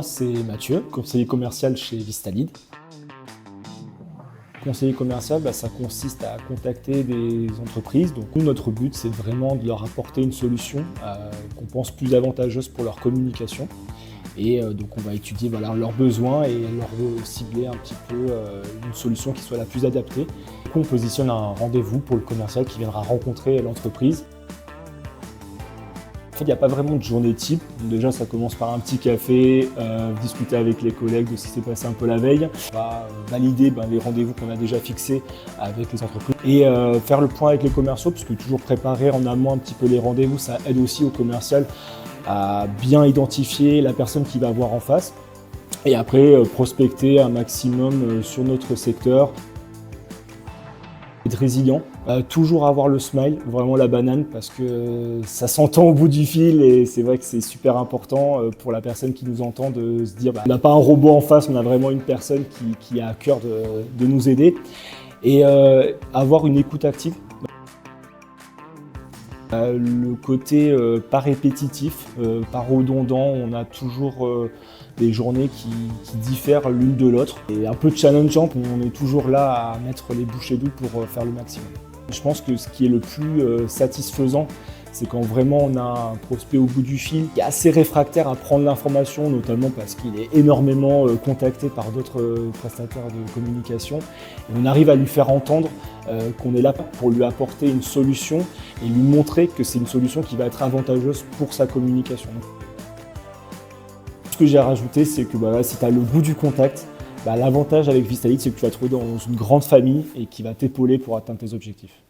moi, c'est Mathieu, conseiller commercial chez Vistalid. Conseiller commercial, ça consiste à contacter des entreprises. Donc nous, notre but, c'est vraiment de leur apporter une solution qu'on pense plus avantageuse pour leur communication. Et donc on va étudier leurs besoins et leur cibler un petit peu une solution qui soit la plus adaptée. Du coup, on positionne un rendez-vous pour le commercial qui viendra rencontrer l'entreprise. En fait, il n'y a pas vraiment de journée type. Déjà, ça commence par un petit café, discuter avec les collègues de ce qui s'est passé un peu la veille. On va valider les rendez-vous qu'on a déjà fixés avec les entreprises et faire le point avec les commerciaux, parce que toujours préparer en amont un petit peu les rendez-vous, ça aide aussi au commercial à bien identifier la personne qu'il va voir en face. Et après, prospecter un maximum sur notre secteur. Être résilient, toujours avoir le smile, vraiment la banane, parce que ça s'entend au bout du fil et c'est vrai que c'est super important pour la personne qui nous entend de se dire on n'a pas un robot en face, on a vraiment une personne qui a à cœur de nous aider. Et avoir une écoute active. Le côté pas répétitif, pas redondant, on a toujours des journées qui diffèrent l'une de l'autre. Et un peu challengeant, on est toujours là à mettre les bouchées doubles pour faire le maximum. Je pense que ce qui est le plus satisfaisant, c'est quand vraiment on a un prospect au bout du fil qui est assez réfractaire à prendre l'information, notamment parce qu'il est énormément contacté par d'autres prestataires de communication. Et on arrive à lui faire entendre qu'on est là pour lui apporter une solution et lui montrer que c'est une solution qui va être avantageuse pour sa communication. Ce que j'ai à rajouter, c'est que si tu as le goût du contact, l'avantage avec Vistalid, c'est que tu vas te trouver dans une grande famille et qui va t'épauler pour atteindre tes objectifs.